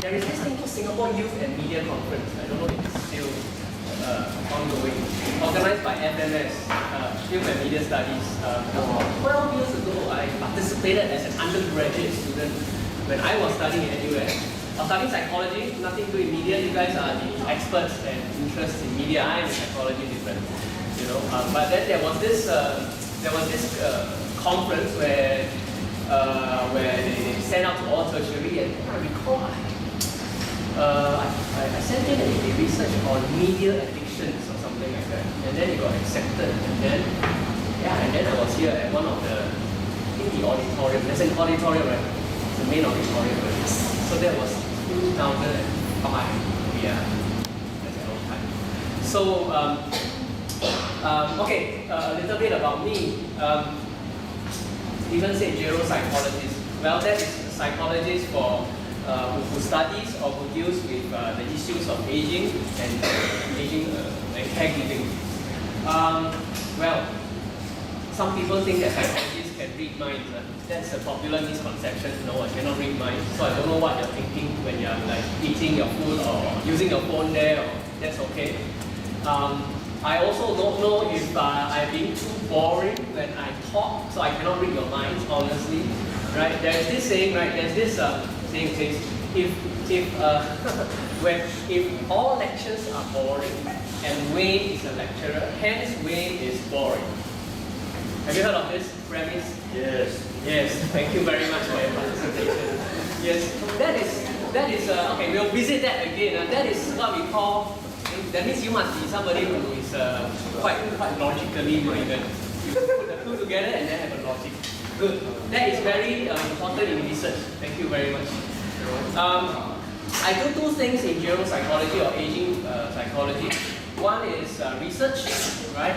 there is this thing called Singapore Youth and Media Conference. I don't know if it's still ongoing. Organized by FMS, Film and Media Studies. 12 years ago, I participated as an undergraduate student when I was studying at US. I was studying psychology, nothing to do with media. You guys are the experts and interests in media. I am in psychology, different, you know. But then there was this conference where they sent out to all tertiary, and I recall I sent in a research on media addictions or something like that, and then it got accepted, and then I was here at one of the, I think the auditorium. There's an auditorium, right? It's the main auditorium. So that was 2005. Yeah, that's a long time. So okay, a little bit about me. Even say geropsychologist. Well, that is a psychologist for who studies or who deals with the issues of aging and caregiving. Well, some people think that psychologists can read minds. That's a popular misconception. No, I cannot read minds. So I don't know what you're thinking when you're like eating your food or using your phone there. Or, that's okay. I also don't know if I'm being too boring when I talk, so I cannot read your minds, honestly. Right? There's this saying, right? There's this saying says, if all lectures are boring and Wayne is a lecturer, hence Wayne is boring. Have you heard of this premise? Yes. Yes. Thank you very much for your participation. Yes. That is okay. We'll visit that again. That is what we call. That means you must be somebody who is quite logically minded. You put the two together and then have a logic. Good. That is very important in research. Thank you very much. I do two things in geropsychology or aging psychology. One is research, right?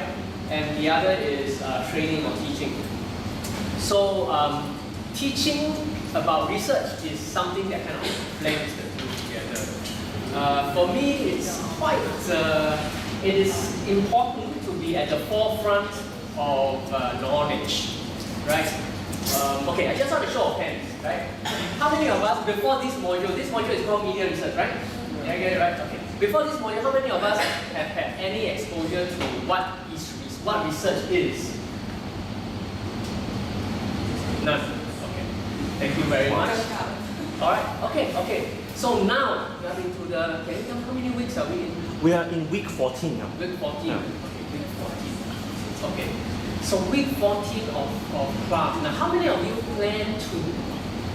And the other is training or teaching. So teaching about research is something that kind of blends the two together. For me, it's quite, it is important to be at the forefront of knowledge, right? Okay, I just want to show of hands, right? How many of us, before this module is called media research, right? Yeah, I get it, right? Okay. Before this module, how many of us have had any exposure to what research is? None. Okay. Thank you very much. Alright, okay. So now, we are into the, can you tell how many weeks are we in? We are in week 14 now. Week 14. Yeah. Okay, week 14. Okay. So week 14 of class. Now, how many of you plan to,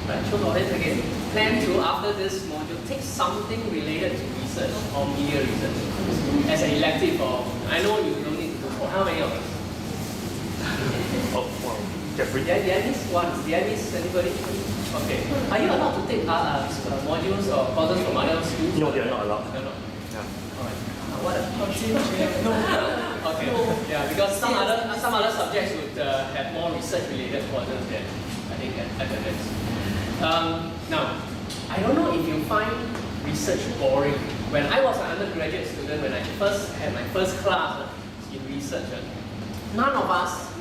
right, show your hands again, plan to, after this module, take something related to research or media research as an elective, or, I know you don't need to do for, how many of us? Oh, wow. Jeffrey? Did I miss one? Did I miss anybody? Okay. Are you allowed to take modules or courses from other schools? No, they are not allowed. They're not. Yeah. Alright. What a okay. Yeah, because some other subjects would have more research related courses than I think academics. Now, I don't know if you find research boring. When I was an undergraduate student, when I first had my first class in research, none of us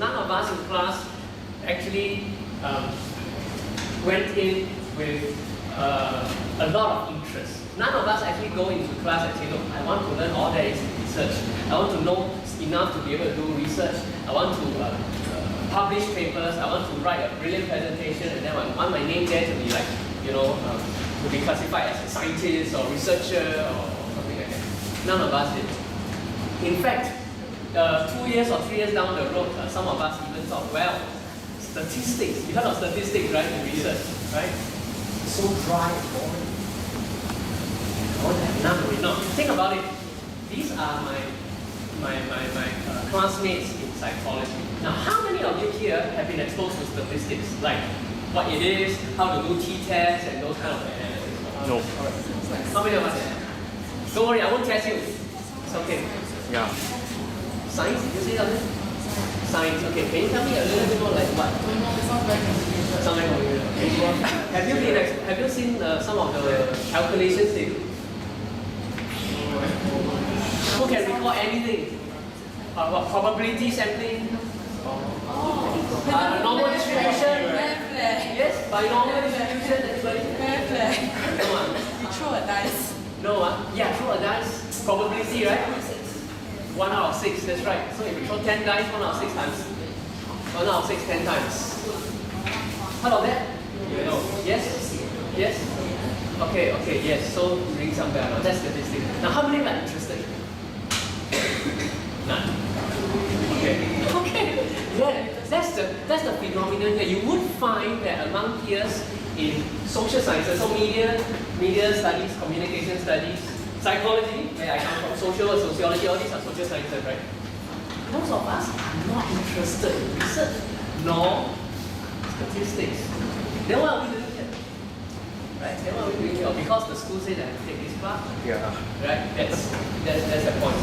in class actually went in with a lot of interest. None of us actually go into class and say, look, I want to learn all there is in research. I want to know enough to be able to do research. I want to publish papers. I want to write a brilliant presentation, and then I want my name there to be like, you know, to be classified as a scientist or researcher or something like that. None of us did. In fact, 2 years or 3 years down the road, some of us even thought, well, statistics. You heard of statistics, right, in research, right? So dry and boring. None of it. No, think about it. These are my classmates in psychology. Now, how many of you here have been exposed to statistics, like what it is, how to do t-tests, and those kind of analysis? No. Right. How many of us have? Don't worry, I won't test you. It's okay. Yeah. Science? Did you say something? Science. Okay. Can you tell me a little bit more like what? Something complicated. Okay. Have you seen some of the calculations they do? Who can recall anything? What probability sampling? Normal distribution? Yes, by normal distribution, anybody? Come on. Probability, right? 1 out of 6, that's right. So if you throw 10 dice, 1 out of 6 times. 1 out of 6, 10 times. Heard of that? No. Yes? Yes? Okay, yes. So ring some bell. That's statistic. Now how many are interested? None. Okay. Yeah, that's the phenomenon here. You would find that among peers in social sciences, so media studies, communication studies, psychology, where I come from, sociology, all these are social sciences, right? Most of us are not interested in research nor statistics. Then what are we doing here? Right? Then what are we doing here? Because the school said that I have to take this class. Yeah. Right? That's the point.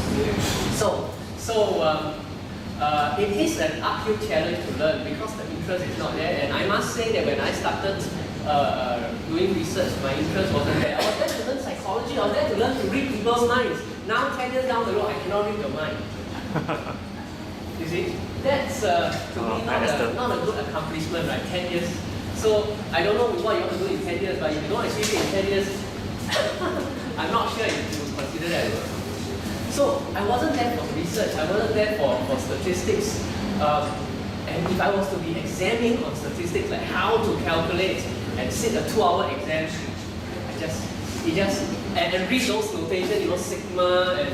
It is an uphill challenge to learn because the interest is not there. And I must say that when I started doing research, my interest wasn't there. I was there to learn psychology. I was there to learn to read people's minds. Now, 10 years down the road, I cannot read your mind. You see? That's to me not a good accomplishment, right? 10 years. So I don't know what you want to do in 10 years, but if you don't achieve it in 10 years, I'm not sure if you would consider that. So I wasn't there for research, I wasn't there for statistics. And if I was to be examining on statistics, like how to calculate and sit a 2-hour exam, and read those notations, you know, sigma and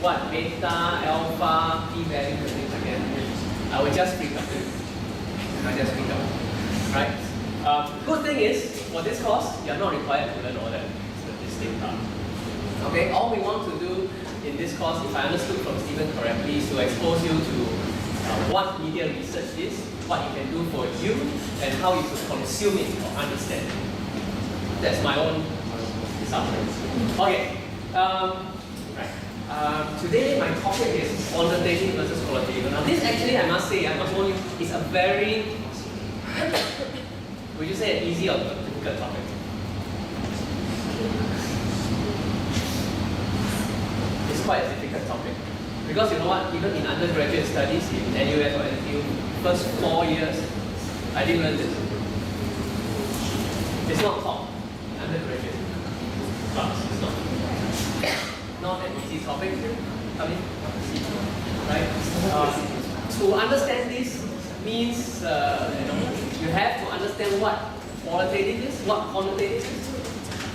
what, beta, alpha, p-value, and things like that, I would just freak out. Right? Good thing is, for this course, you're not required to learn all that statistics part. Okay, all we want to do in this course, if I understood from Stephen correctly, is to expose you to what media research is, what it can do for you, and how you could consume it or understand it. That's my own summary. Okay, today my topic is quantitative versus qualitative. Now this actually, I must say, is a very, would you say an easy or difficult topic? It's quite a difficult topic. Because you know what, even in undergraduate studies in NUS or NTU, first 4 years, I didn't learn this. It's not taught in undergraduate class. It's not an easy topic. Come in, right? To understand this means you have to understand what qualitative is, what quantitative is.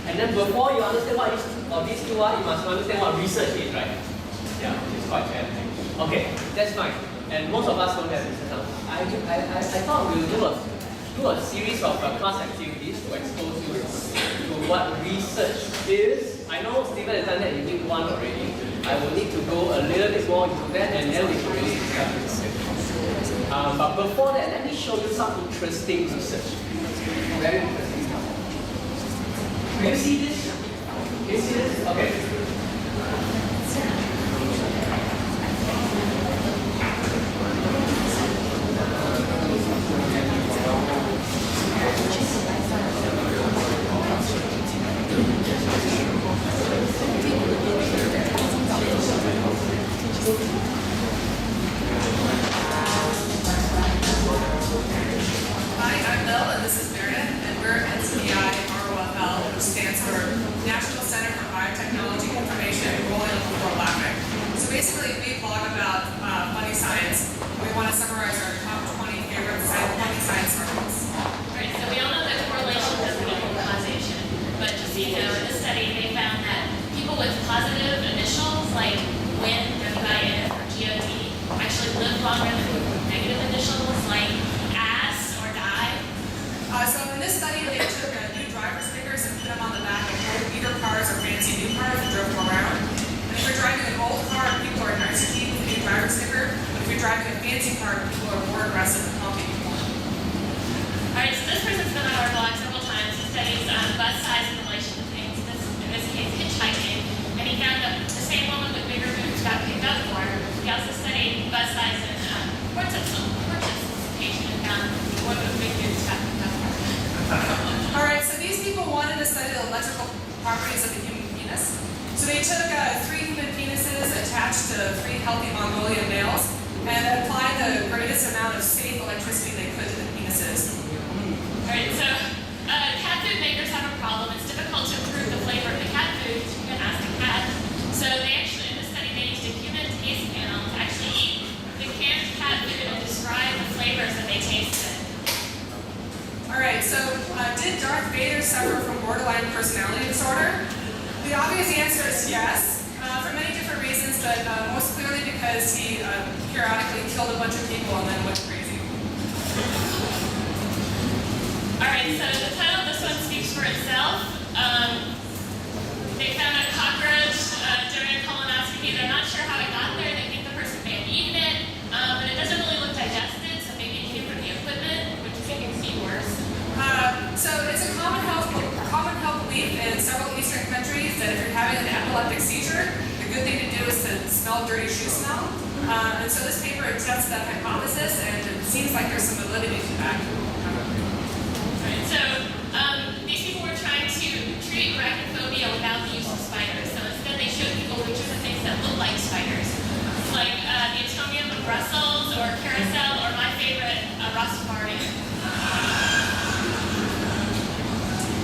And then before you understand what each of these two are, you must understand what research is, right? Yeah, it's quite challenging. Okay, that's fine. And most of us don't have research now. I thought we would do a series of class activities to expose you to what research is. I know Stephen has done that in week 1 already. I will need to go a little bit more into that and then we can really discuss it. But before that, let me show you some interesting research. Very interesting stuff. Do you see this? Can you see this? Okay. So they actually faders suffer from borderline personality disorder? The obvious answer is yes, for many different reasons, but most clearly because he periodically killed a bunch of people and then went crazy. Alright, so the title of this one speaks for itself. They found a cockroach during a colonoscopy. They're not sure how it got there. They think the person may have eaten it, but it doesn't really look digested, so maybe it came from the equipment, which is making it seem worse. So it's a common health belief in several Eastern countries that if you're having an epileptic seizure, the good thing to do is to smell dirty shoe smell. And so this paper tests that hypothesis, and it seems like there's some validity to that. Right, so these people were trying to treat arachnophobia without the use of spiders. So instead they showed people pictures of things that look like spiders, like the atomium of Brussels, or carousel, or my favorite, Rastafarian.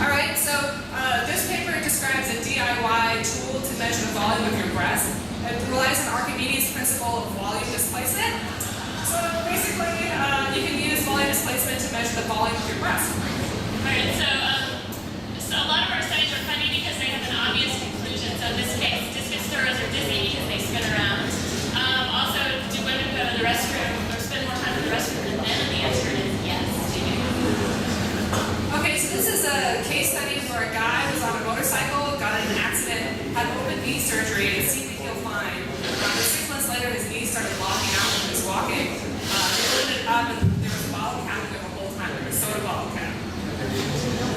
Alright, so this paper describes a DIY tool to measure the volume of your breast. It relies on Archimedes' principle of volume displacement. So basically, you can use volume displacement to measure the volume of your breast. Alright, so a lot of our studies are funny because they have an obvious conclusion. So in this case, discus throws are dizzy because they spin around. Also, do women go to the restroom or spend more time in the restroom than men? And the answer is yes, they do. Okay, so this is a case study where a guy was on a motorcycle, got in an accident, had open knee surgery, and seemed to heal fine. But 6 months later, his knee started locking out when he was walking. They opened it up, and there was a bottle cap there the whole time. There was a soda bottle cap.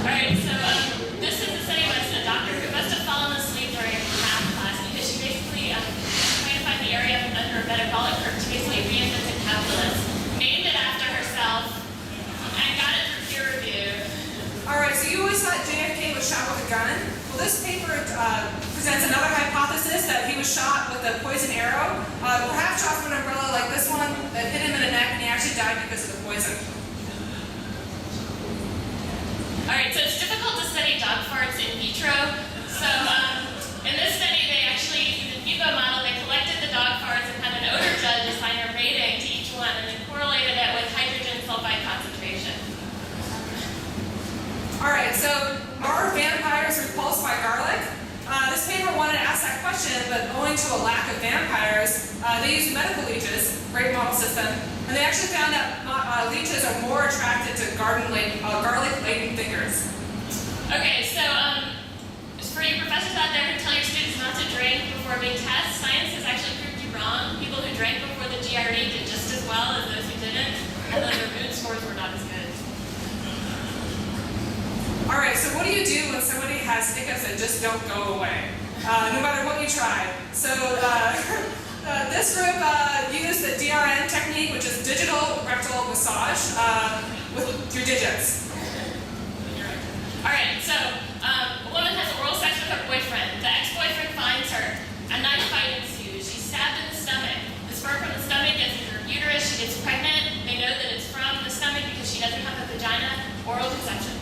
Alright, so this is a study by a doctor who must have fallen asleep during math class because she basically trying to find the area under a metabolic curve to basically reinvented calculus, named it after herself, and got it for peer review. Alright, so you always thought JFK was shot with a gun? Well, this paper presents another hypothesis that he was shot with a poison arrow, perhaps shot from an umbrella like this one that hit him in the neck, and he actually died because of the poison. Alright, so it's difficult to study dog farts in vitro. So in this study, they actually used an Vivo model. They collected the dog farts and had an odor judge assign a rating to each one, and then correlated it with hydrogen sulfide concentration. Alright, so are vampires repulsed by garlic? This paper wanted to ask that question, but owing to a lack of vampires, they used medical leeches, great model system, and they actually found that leeches are more attracted to garlic-laden fingers. Okay, so for you professors out there who tell your students not to drink before big tests, science has actually proved you wrong. People who drank before the GRE did just as well as those who didn't, and then their mood scores were not as good. Alright, so what do you do when somebody has hiccups that just don't go away? No matter what you try. So this group used the DRN technique, which is digital rectal massage through digits. Alright, so a woman has oral sex with her boyfriend. The ex-boyfriend finds her. A knife fight ensues. She's stabbed in the stomach. The sperm from the stomach gets in her uterus. She gets pregnant. They know that it's from the stomach because she doesn't have a vagina. Oral conception.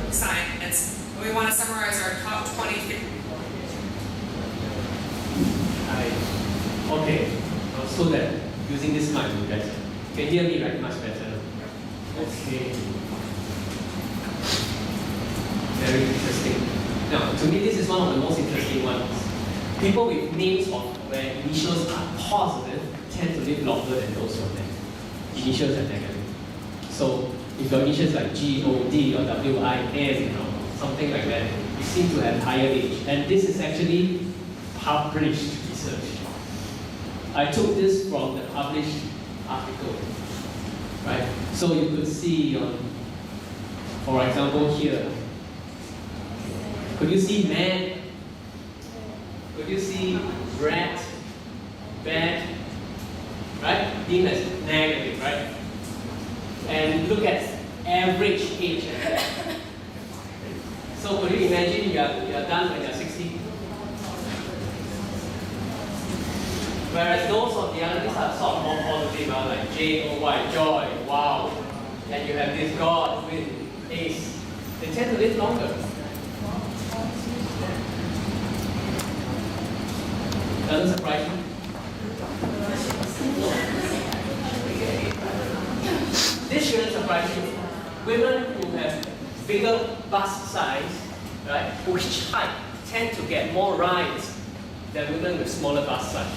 Science. We want to summarize our top 20. Okay, so that using this mic will be better. You can hear me right much better. Okay. Very interesting. Now, to me, this is one of the most interesting ones. People with names where initials are positive tend to live longer than those with initials are negative. So, if your initials like G, O, D, or W, I, N, something like that, you seem to have higher age. And this is actually published research. I took this from the published article, right? So you could see, for example, here. Could you see man? Could you see rat, bad? Right? Deemed as negative, right? And look at average age. So could you imagine you are done when you're 60? Whereas those on the other side are sort of more positive, like J-O-Y, joy, wow. And you have this God with ace. They tend to live longer. Doesn't surprise you? this shouldn't surprise you. Women who have bigger bust size, right, which height, tend to get more rights than women with smaller bust size.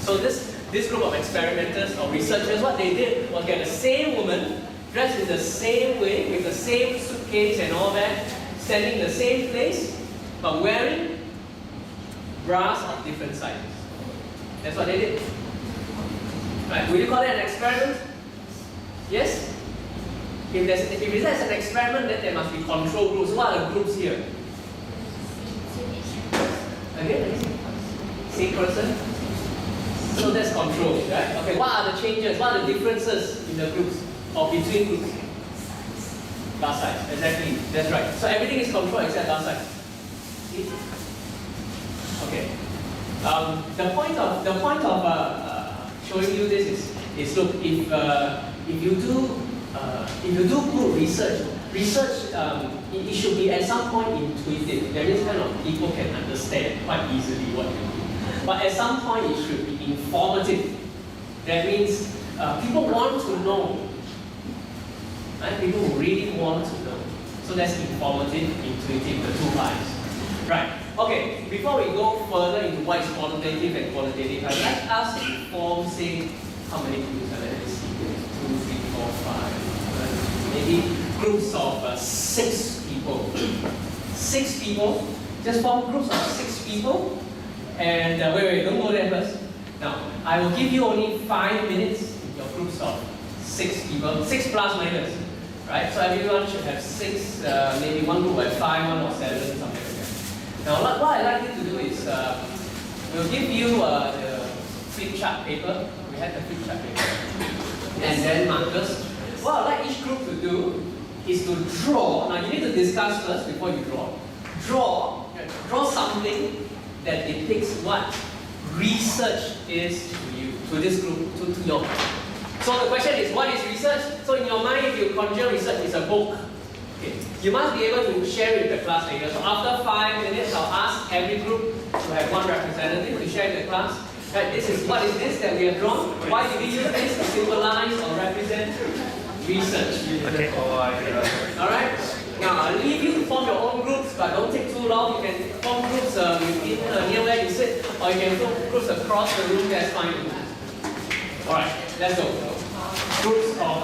So this group of experimenters or researchers, what they did was get the same woman, dressed in the same way, with the same suitcase and all that, standing in the same place, but wearing bras of different sizes. That's what they did. Right, will you call that an experiment? Yes? If it is an experiment, then there must be control groups. What are the groups here? Again? Same person? So that's control, right? Okay, what are the changes? What are the differences in the groups or between groups? Bust size, exactly. That's right. So everything is controlled except bust size. See? Okay. The point of showing you this is look, if you do group research, it should be at some point intuitive. That means kind of people can understand quite easily what you do. But at some point it should be informative. That means people want to know. Right? People who really want to know. So that's informative, intuitive, the two lines. Right. Okay, before we go further into what is quantitative and qualitative, I'd like us to form, say, how many groups are there? Let's see. 2, 3, 4, 5. Maybe groups of 6 people. 6 people. Just form groups of 6 people. And wait, don't go there first. Now, I will give you only 5 minutes in your groups of 6 people. 6 plus minus. Right? So everyone should have 6, maybe one group will have 5, one or 7, something like that. Now, what I'd like you to do is, we'll give you the flip chart paper. We have the flip chart paper. And then markers. What I'd like each group to do is to draw. Now, you need to discuss first before you draw. Draw something that depicts what research is to you, to this group, to your group. So the question is, what is research? So in your mind, if you conjure research, it's a book. Okay. You must be able to share it with the class later. So after 5 minutes, I'll ask every group to have one representative to share with the class. Right, what is this that we have drawn? Why do we use this to symbolize or represent research? Okay. Alright? Now I'll leave you to form your own groups, but don't take too long. You can form groups within near where you sit, or you can form groups across the room, that's fine. Alright, let's go. Groups of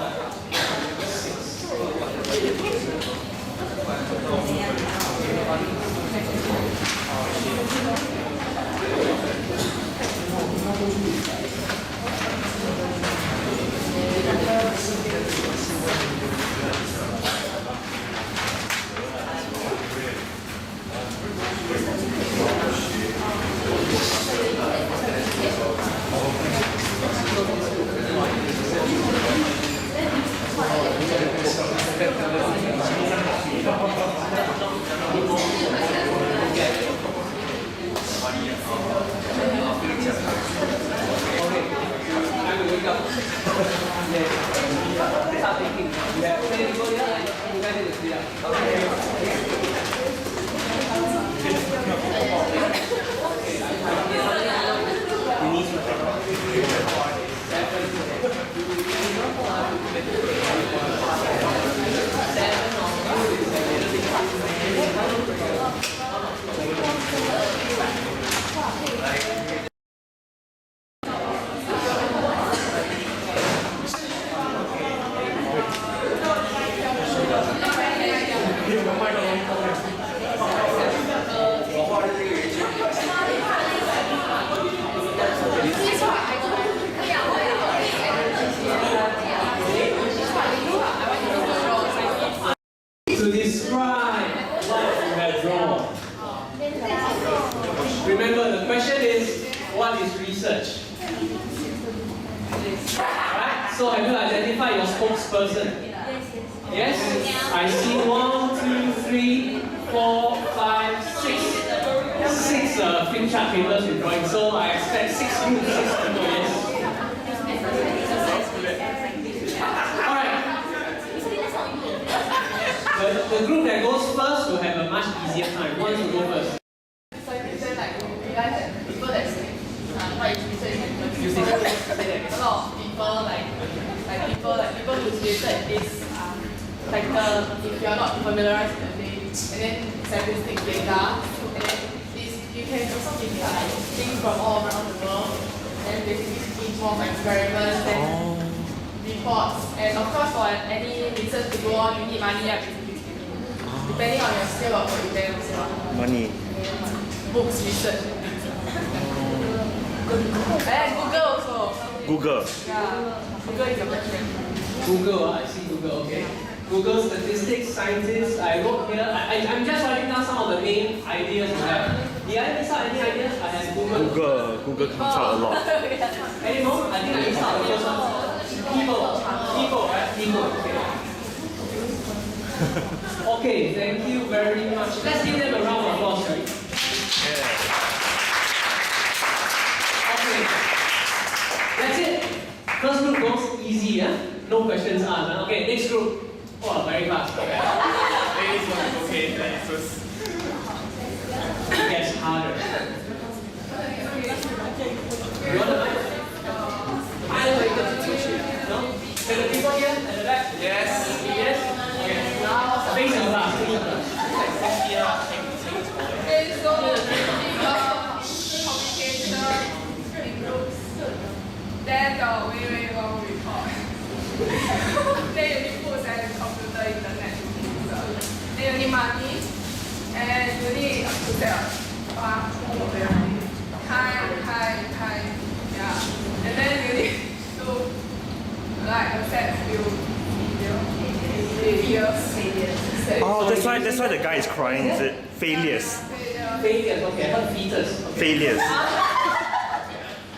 一 example, like people who created this title, if you are not familiarized with the name, and then statistics data, and then you can also give like things from all around the world, and basically give more experiments and reports, and of course for any research to go on, you need money, basically speaking. Depending on your skill of what you can also. Money. Books, research, and things. And Google also. Google. Yeah, Google is your best friend. Google, I see Google, okay. Google statistics, scientists, I wrote here, I'm just writing down some of the main ideas you have. Did I miss out any ideas? I have Google. Google comes out a lot. Any more? I think I missed out the first one. People, right? People, okay. Okay, thank you very much. Let's give them a round of applause, right? Okay. That's it. First group goes easy, huh? No questions asked. Huh? Okay, next group. Oh, very fast. Okay. It gets harder. You want to no? So the people here at the back? Yes. Yes? Okay. Face your class. Face your class. Okay, so communication improves. Then the very long report. Then you need books and computer, internet. Then you need money. And you need to sell. Time. Yeah. And then you need to like accept failures. Oh, that's why the guy is crying, is it? Failures. Failures, okay. Not features. Okay. Failures.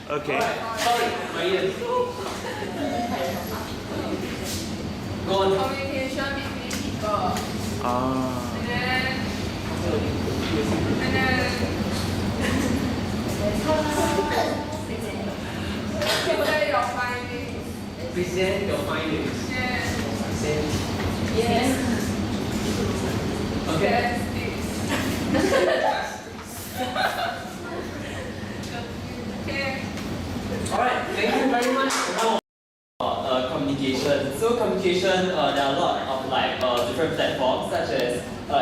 Okay. Alright. Sorry, my ears. Go on. Communication between people. Ah. And then present your findings. Present your findings. Yes. Present. Yes. Okay. Okay. Alright, thank you very much. Now, communication. So communication, there are a lot of different platforms such as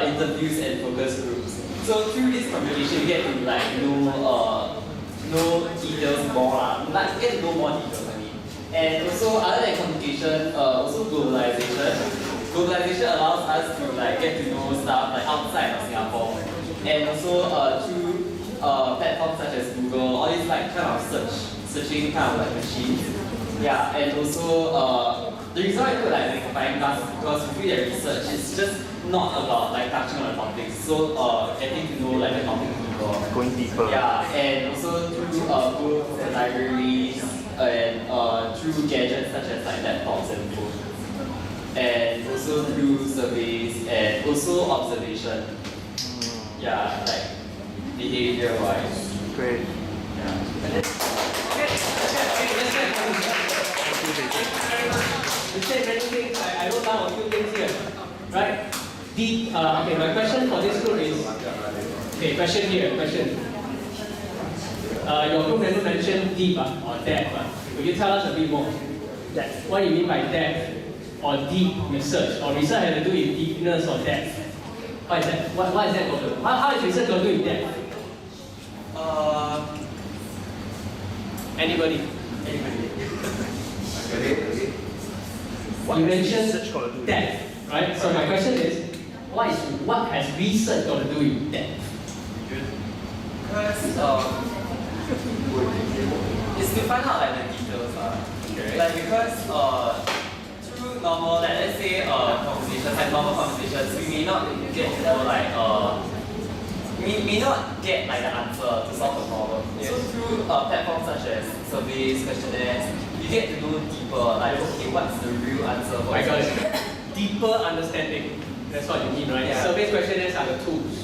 interviews and focus groups. So through this communication, you get to know details more, get to know more details. I mean, and also other than communication, also globalization. Globalization allows us to get to know stuff outside of Singapore, and also through platforms such as Google, all these kind of searching kind of machines. Yeah, and also the reason why I feel buying classes because we feel that research is just not about touching on the topics. So getting to know the topic deeper. Going deeper. Yeah, and also through books and libraries and through gadgets such as laptops and phones. And also through surveys and also observation. Yeah, behavior wise. Great. Yeah. You said many things. I wrote down a few things here. Right? Deep. Okay, my question for this group is. Okay, question here. Question. Your group never mentioned deep or depth. Could you tell us a bit more? Depth. What do you mean by depth or deep research? Or research has to do with deepness or depth? What is that? What is that going to do? How is research going to do with depth? Anybody? You mentioned depth, right? So my question is, what has research got to do with depth? Because it's to find out the details, because through normal, let's say conversations, normal conversations, we may not get to know we may not get the answer to solve the problem. Yes. So through platforms such as surveys, questionnaires, you get to know deeper, okay, what's the real answer for I got it. Deeper understanding. That's what you mean, right? Yeah. Surveys, questionnaires are the tools.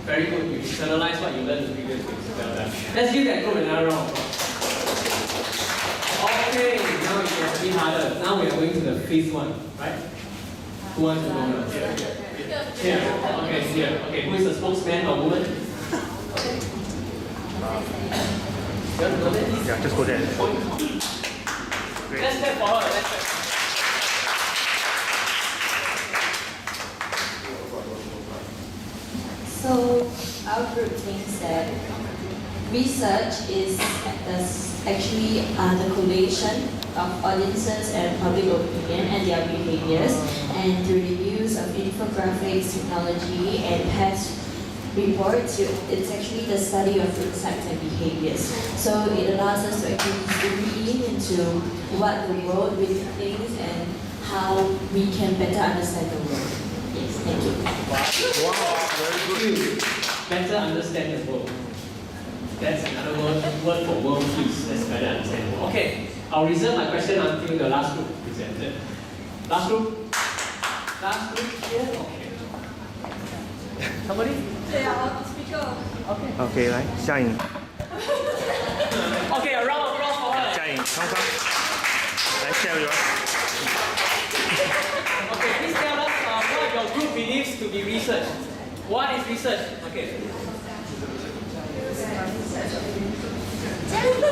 Very good. You internalize what you learned in previous weeks. Well done. Let's give that group another round. Okay, now it gets a bit harder. Now we are going to the fifth one, right? Who wants to go now? Here. Okay, here. Okay, who is the spokesman or woman? You want to go there? Yeah, just go there. Let's step forward. Let's step. group thinks that research is actually the collation of audiences and public opinion and their behaviors, and through the use of infographics, technology, and past reports, it's actually the study of insights and behaviors. So it allows us to actually read into what the world really thinks and how we can better understand the world. Yes, thank you. Wow, very good. Better understand the world. That's another word for world peace. That's better understand the world. Okay, I'll reserve my question until the last group presented. Last group? Last group here? Okay. Somebody? Yeah, speaker. Okay. OK， 来夏颖， Okay, a round of applause for her. 夏颖，芳芳，来 share your。 Okay, please tell us what your group believes to be research. What is research? Okay.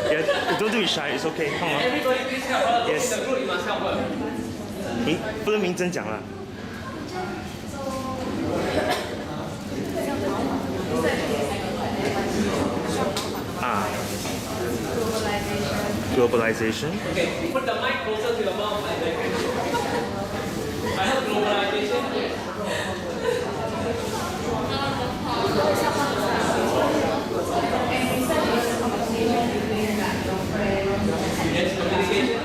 Yeah, don't do it shy. It's okay. Come on. Everybody please help her. Look Yes. in the group, you must help her. 不能明真讲了。啊。Globalization. Okay, put the mic closer to your mouth like that. I heard globalization. Yes, communication.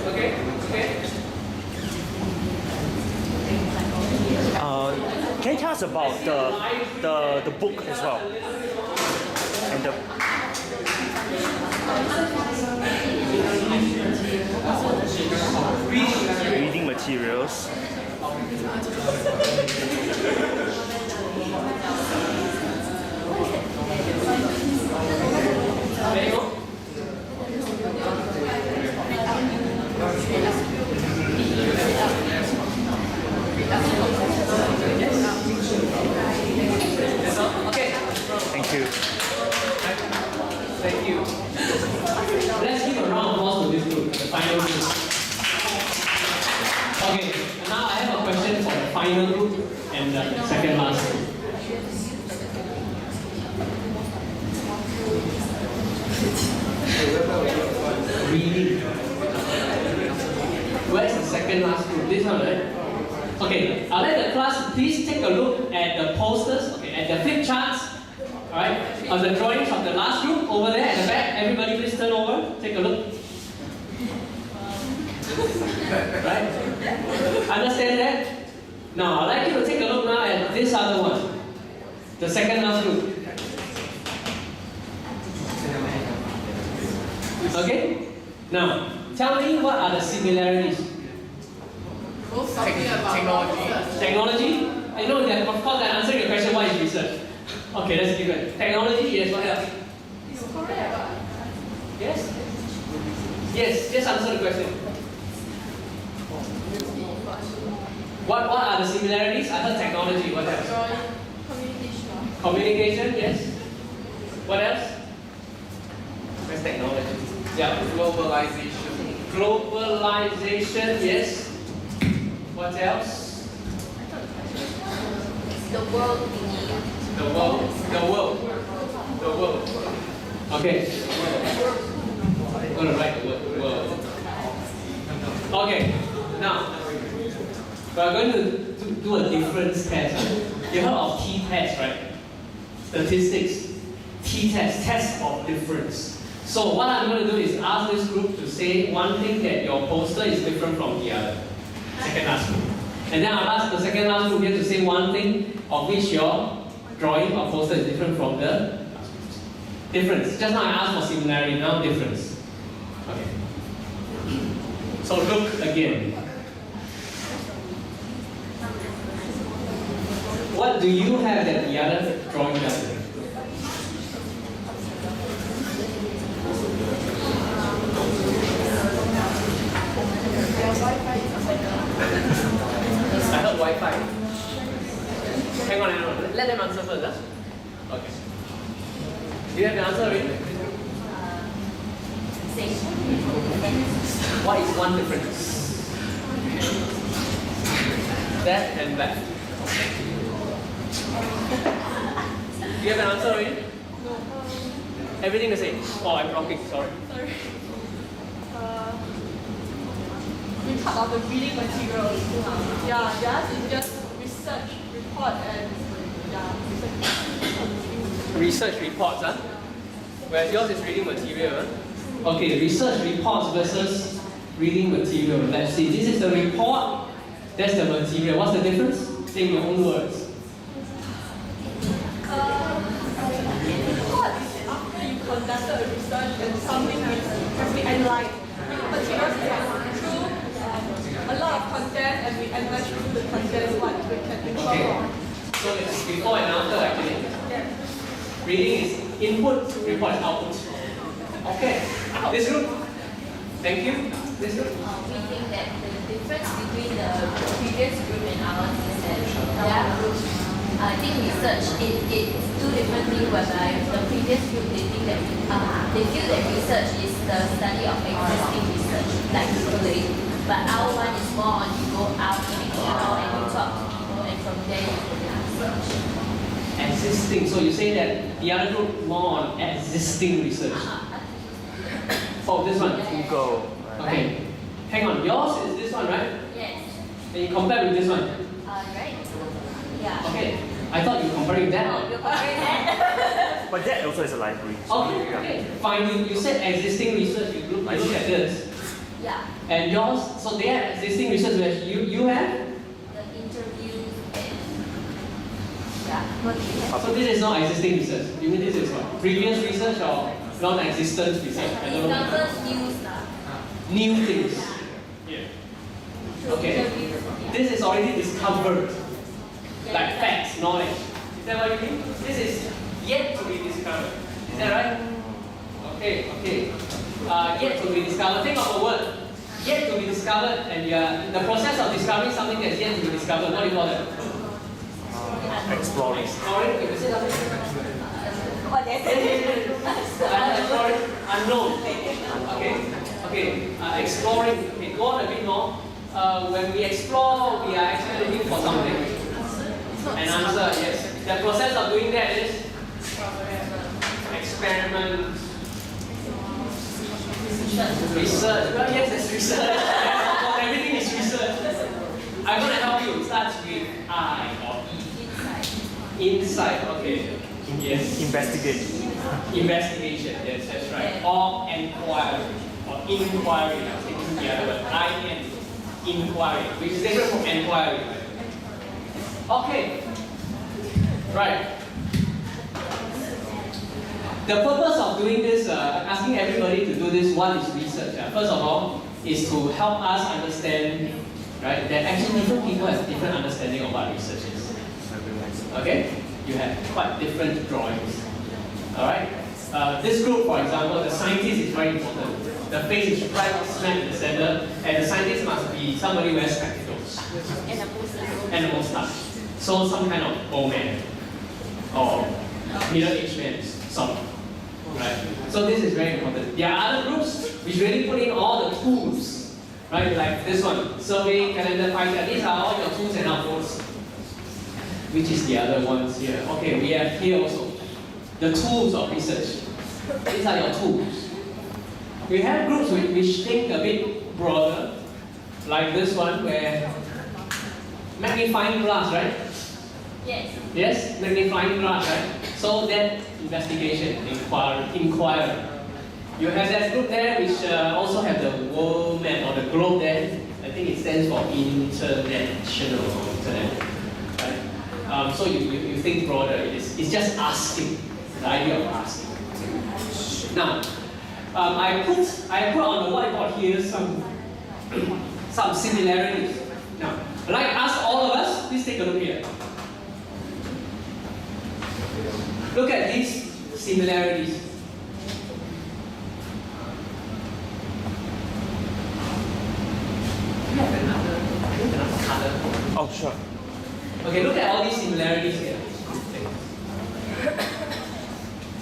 Okay, okay. Can you tell us about the book as well? And the reading materials. There you go. Yes, okay. Thank you. Thank you. Let's give a round of applause to this group, the final group. Okay, now I have a question for the final group and the second last group. Reading. Where's the second last group? This one, right? Okay, I'll let the class please take a look at the posters, okay, at the flip charts, alright, of the drawings of the last group over there at the back. Everybody please turn over, take a look. Right? Understand that? Now, I'd like you to take a look now at this other one, the second last group. Okay? Now, tell me what are the similarities? Both talking about Technology? I know that, of course, I answered your question, what is research? Okay, let's give it. Technology, yes, what else? It's correct. Yes? Yes, just answer the question. What are the similarities? I heard technology, what else? Communication. Communication, yes. What else? Where's technology? Yeah. Globalization. Globalization, yes. What else? The world thingy. The world. The world. The world. Okay. I'm going to write the word world. Okay. Now, we are going to do a difference test. You heard of t-test, right? Statistics. T-test, test of difference. So what I'm going to do is ask this group to say one thing that your poster is different from the other. Second last group. And then I'll ask the second last group here to say one thing of which your drawing or poster is different from the difference. Just now I asked for similarity, now difference. Okay. So look again. What do you have that the other drawing doesn't? I heard Wi-Fi. Hang on. Let them answer first, huh? Okay. Do you have the answer already? What is one difference? That and that. Do you have an answer already? No. Everything the same. Oh, I'm blocking, sorry. Sorry. We part of the reading material. Yeah, theirs is just research, report, and Research reports, huh? Whereas yours is reading material, huh? Okay, research reports versus reading material. Let's see, this is the report, that's the material. What's the difference? Say in your own words. Report is after you conducted a research and something has been analyzed. Materials is through a lot of content and we analyze through the content what we can infer from. So it's before and after actually. Yeah. Reading is input, report is output. Okay, this group. Thank you. This group. We think that the difference between the previous group and ours is that their group, I think research, it's two different things whereby the previous group they think that they feel that research is the study of existing research, like collate. But our one is more on you go out and explore and you talk to people and from there you do research. Existing. So you say that the other group more on existing research. Oh, this one. Google. Okay. Hang on. Yours is this one, right? Yes. And you compare with this one. Right. Yeah. Okay. I thought you compared with that. Oh, you're comparing that? But that also is a library. Okay. Okay. Fine. You said existing research. You look at this. Yeah. And yours. So they have existing research. Whereas you have. The interviews and yeah. What do you have? So this is not existing research. You mean this is what? Previous research or non-existent research? I don't know. Discovers new stuff. New things. Yeah. Okay. This is already discovered. Like facts, knowledge. Is that what you mean? This is yet to be discovered. Is that right? Okay, okay. Yet to be discovered. Think of a word. Yet to be discovered, and you are in the process of discovering something that's yet to be discovered. What do you call that? Exploring. Exploring. You say something? What is it? Exploring. Unknown. Okay. Okay. Exploring. Okay. Go on a bit more. When we explore, we are actually looking for something. An answer, yes. The process of doing that is experiment, research. Well, yes, it's research. Everything is research. I'm going to help you. It starts with I or E. Insight. Okay. Yes. Investigate. Investigation. Yes, that's right. Or inquiry. Or inquiry. I'm taking the other word. I-N. Inquiry. Which is different from inquiry. Okay. Right. The purpose of doing this, asking everybody to do this, one is research. First of all, is to help us understand, right, that actually different people have different understanding of what research is. Okay? You have quite different drawings. Alright? This group, for example, the scientist is very important. The face is right smack in the center, and the scientist must be somebody who wears spectacles. And a mustache. So some kind of old man or middle-aged man, some. Right? So this is very important. There are other groups which really put in all the tools, right? Like this one, survey, calendar, pie chart. These are all your tools and outputs. Which is the other ones here? Okay, we have here also the tools of research. These are your tools. We have groups which think a bit broader, like this one where magnifying glass, right? Yes. Yes, magnifying glass, right? So that investigation, inquiry. You have that group there which also have the world map or the globe there. I think it stands for international or internet. Right? So you think broader. It's just asking, the idea of asking. Now, I put on the whiteboard here some similarities. Now, I'd like to ask all of us, please take a look here. Look at these similarities. I have another color. Oh, sure. Okay, look at all these similarities here.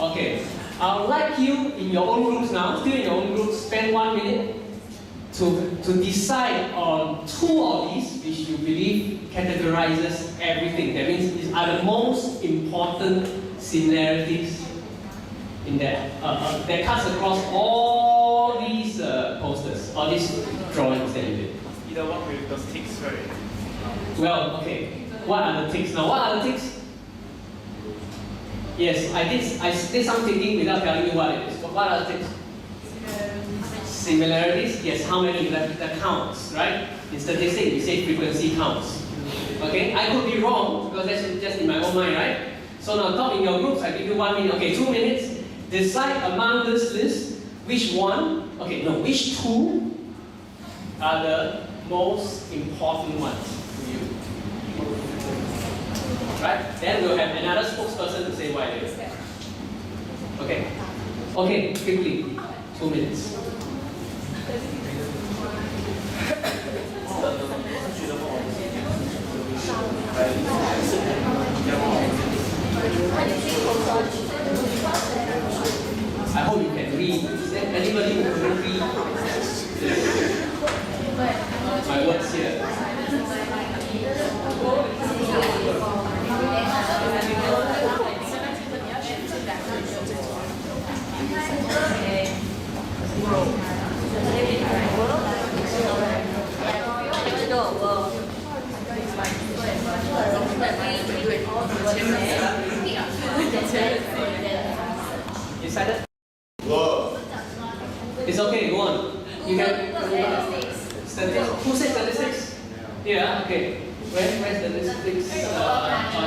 Okay, I would like you in your own groups now, still in your own groups, spend 1 minute to decide on two of these, which you believe categorizes everything. That means these are the most important similarities in that cuts across all these posters, all these drawings that you did. Either one with those ticks, right? Well, okay. What are the ticks now? What are the ticks? Yes, I did some thinking without telling you what it is. What are the ticks? Similarities. Yes, how many? The counts, right? In statistics, we say frequency counts. Okay, I could be wrong because that's just in my own mind, right? So now talk in your groups. I give you 1 minute. Okay, 2 minutes. Decide among this list which one. Okay, no, which two are the most important ones to you. Right? Then we'll have another spokesperson to say why it is. Okay. Okay, quickly. 2 minutes. I hope you can read. Is there anybody who can read my words here? Excited? It's okay, go on. You can. Statistics. Who said statistics? Yeah, okay. Where's statistics?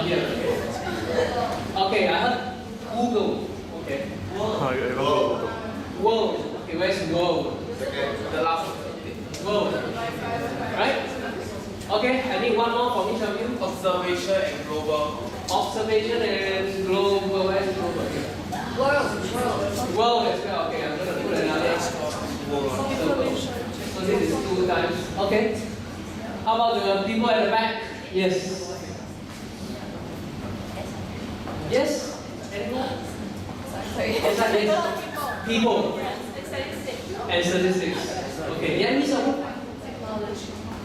Here. Okay, I heard Google. Okay. World. Okay, where's world? The last World. Right? Okay, I need one more from each of you. observation and global. Observation and global. Where's global? World as well. Okay, I'm going to put another. So this is 2 times. Okay. How about the people at the back? Yes. Yes? Anyone? People. And statistics. Okay. Yeah, me so.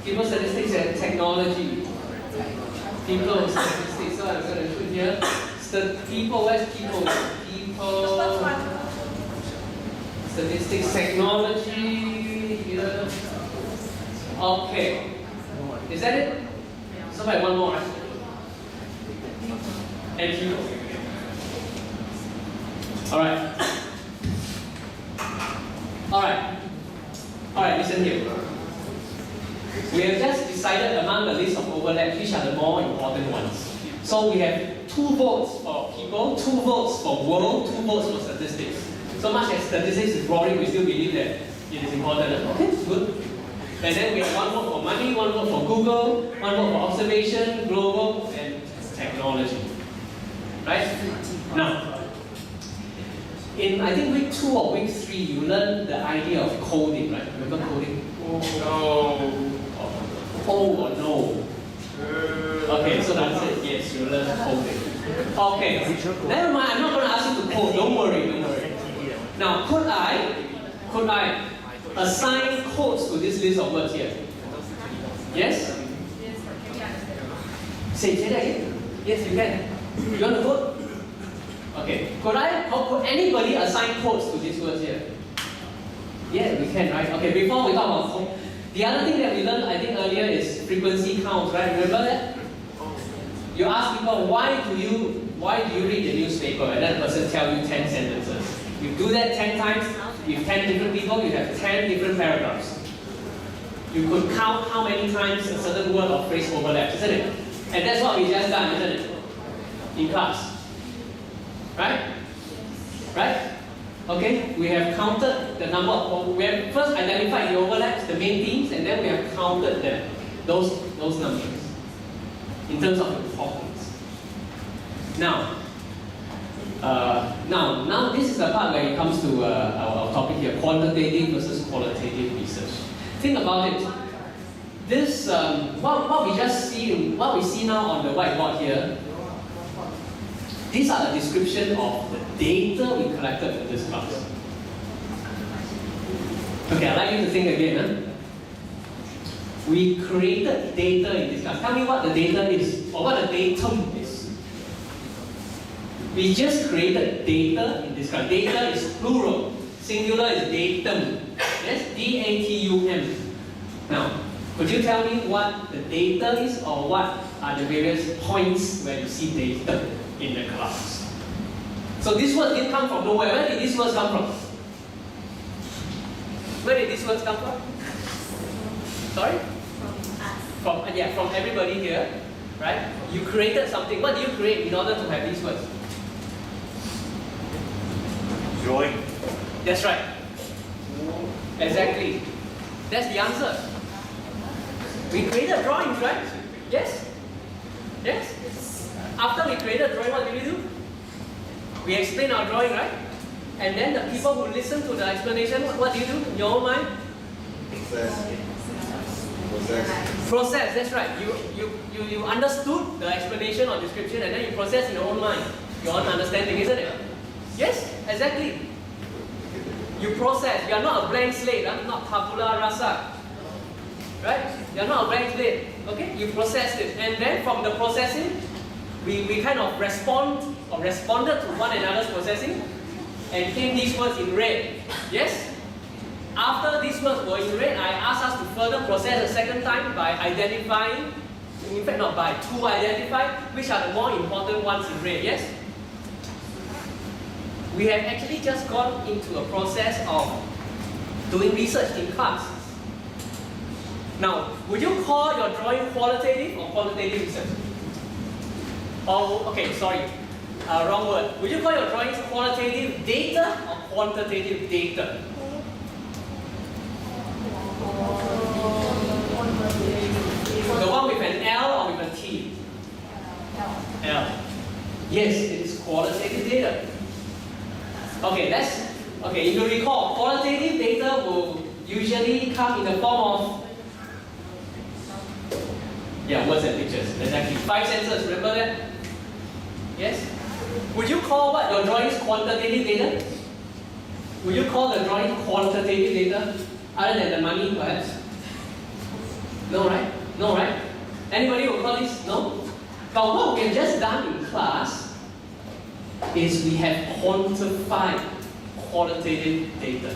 People, statistics, and technology. People, statistics. So I'm going to put here. People, where's people? Statistics, technology, here. Okay. Is that it? Somebody, one more. And people. Alright. Alright, listen here. We have just decided among the list of overlaps which are the more important ones. So we have 2 votes for people, 2 votes for world, 2 votes for statistics. So much as statistics is boring, we still believe that it is important. Okay, good. And then we have 1 vote for money, 1 vote for Google, 1 vote for observation, global, and technology. Right? Now, in I think week 2 or week 3, you learn the idea of coding, right? Remember coding? Oh or no? Okay, so that's it. Yes, you learn coding. Okay, never mind. I'm not going to ask you to code. Don't worry. Now, could I assign codes to this list of words here? Yes? Say that again. Yes, you can. You want to code? Okay. Could anybody assign codes to these words here? Yeah, we can, right? Okay. Before we talk about code, the other thing that we learned, I think earlier, is frequency counts, right? Remember that? You ask people, why do you read the newspaper, and that person tell you 10 sentences. You do that 10 times, with 10 different people, you have 10 different paragraphs. You could count how many times a certain word or phrase overlaps, isn't it? And that's what we just done, isn't it? In class. Right? Right? Okay, we have counted the number of, we have first identified the overlaps, the main themes, and then we have counted them, those numbers, in terms of importance. Now this is the part where it comes to our topic here, quantitative versus qualitative research. Think about it. This, what we see now on the whiteboard here, these are the description of the data we collected in this class. Okay, I'd like you to think again. We created data in this class. Tell me what the data is, or what the datum is. We just created data in this class. Data is plural. Singular is datum. Yes, D-A-T-U-M. Now, could you tell me what the data is, or what are the various points where you see data in the class? So this word didn't come from nowhere. Where did these words come from? Where did these words come from? Sorry? From everybody here, right? You created something. What do you create in order to have these words? Drawing. That's right. Exactly. That's the answer. We created drawings, right? Yes? Yes? After we created drawing, what did we do? We explain our drawing, right? And then the people who listen to the explanation, what do you do in your own mind? Process, that's right. You understood the explanation or description, and then you process in your own mind, your own understanding, isn't it? Yes, exactly. You process. You are not a blank slate, not tabula rasa. Right? You are not a blank slate. Okay? You processed it. And then from the processing, we kind of respond or responded to one another's processing and came these words in red. Yes? After these words were in red, I asked us to further process a second time by identifying, in fact not by, to identify which are the more important ones in red. Yes? We have actually just gone into a process of doing research in class. Now, would you call your drawing qualitative or quantitative research? Oh, okay, sorry. Wrong word. Would you call your drawings qualitative data or quantitative data? The one with an L or with a T? L. Yes, it is qualitative data. Okay, if you recall, qualitative data will usually come in the form of words and pictures. Exactly. 5 senses, remember that? Yes? Would you call what your drawings quantitative data? Would you call the drawing quantitative data? Other than the money, perhaps? No, right? No, right? Anybody will call this? No? But what we have just done in class is we have quantified qualitative data.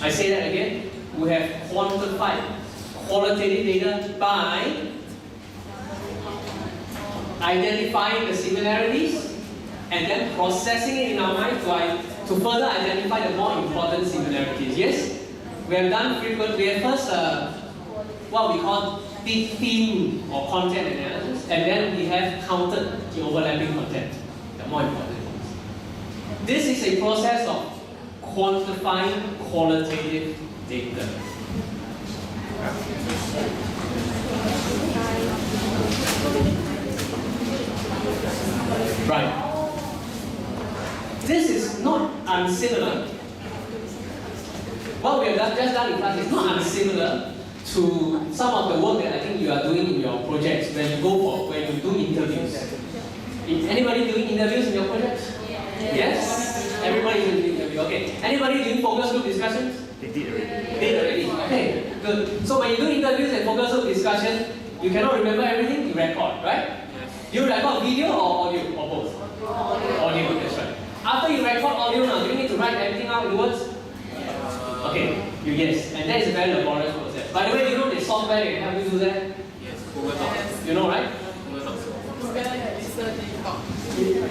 I say that again. We have quantified qualitative data by identifying the similarities and then processing it in our mind to further identify the more important similarities. Yes? We have done frequently. We have first what we call theme or content analysis, and then we have counted the overlapping content, the more important ones. This is a process of quantifying qualitative data. Right. This is not unsimilar. What we have just done in class is not unsimilar to some of the work that I think you are doing in your projects when you do interviews. Is anybody doing interviews in your projects? Yes? Everybody is doing interview. Okay. Anybody doing focus group discussions? They did already. Did already. Okay. Good. So when you do interviews and focus group discussion, you cannot remember everything, you record, right? Do you record video or audio or both? Audio, that's right. After you record audio now, do you need to write everything out in words? Okay, yes, and that is a very laborious process. By the way, you know the software that can help you do that? Yes, Google Docs. You know, right?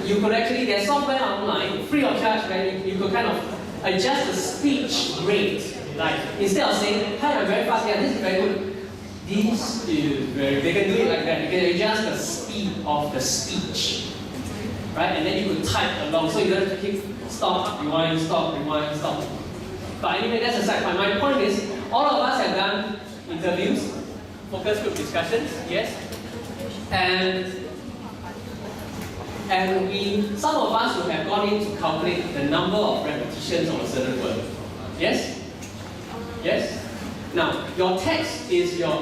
You could actually, there's software online, free of charge, where you could kind of adjust the speech rate. Like, instead of saying, hi, I'm very fast, yeah, this is very good. This is very, they can do it like that. You can adjust the speed of the speech. Right? And then you could type along, so you don't have to keep stop, rewind, stop, rewind, stop. But anyway, that's aside. My point is, all of us have done interviews, focus group discussions, yes? And some of us would have gone in to calculate the number of repetitions of a certain word. Yes? Yes? Now, if your text is your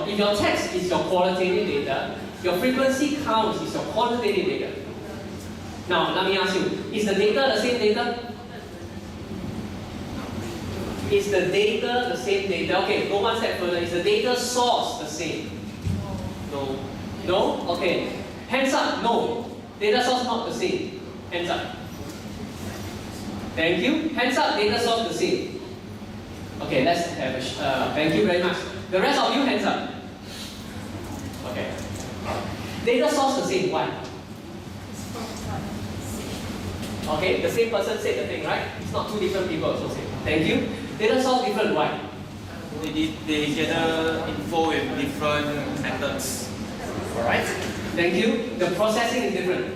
qualitative data, your frequency count is your quantitative data. Now, let me ask you, is the data the same data? Is the data the same data? Okay, go one step further. Is the data source the same? No. No? Okay. Hands up. No. Data source not the same. Hands up. Thank you. Hands up. Data source the same. Okay, let's have a. Thank you very much. The rest of you, hands up. Okay. Data source the same. Why? Okay, the same person said the thing, right? It's not two different people also say. Thank you. Data source different. Why? They gather info with different methods. Alright. Thank you. The processing is different.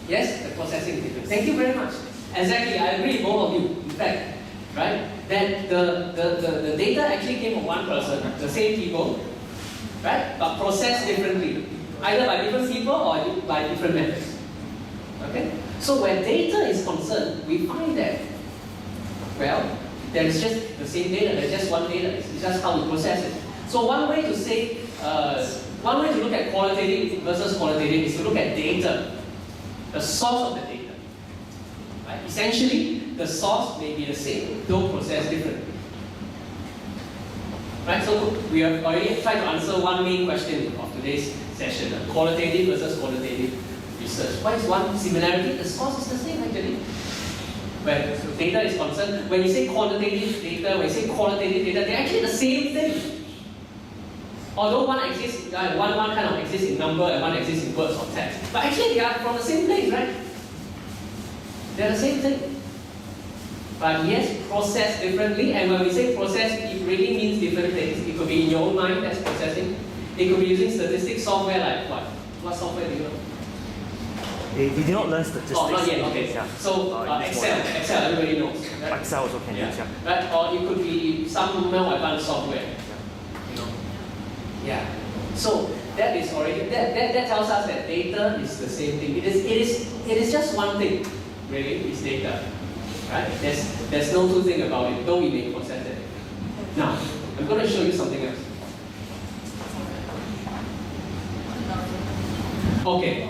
Yes, the processing is different. Thank you very much. Exactly, I agree with both of you. In fact, right? That the data actually came from one person, the same people, right? But processed differently. Either by different people or by different methods. Okay? So where data is concerned, we find that, well, there is just the same data, there's just one data, it's just how we process it. So one way to say, one way to look at qualitative versus quantitative is to look at data, the source of the data. Right? Essentially, the source may be the same, though processed differently. Right? So we have already tried to answer one main question of today's session, qualitative versus quantitative research. What is one similarity? The source is the same actually. Where data is concerned, when you say quantitative data, when you say qualitative data, they're actually the same thing. Although one exists, one kind of exists in number and one exists in words or text. But actually they are from the same place, right? They're the same thing. But yes, processed differently, and when we say processed, it really means different things. It could be in your own mind, that's processing. It could be using statistics software like what? What software do you know? We did not learn statistics. Oh, not yet, okay. Yeah. So Excel, everybody knows. Right? Excel also can use, yeah. Right? Or it could be some more advanced software. You know? Yeah. So that is already that tells us that data is the same thing. It is just one thing, really, it's data. Right? There's no two things about it, though we may process it. Now, I'm going to show you something else. Okay.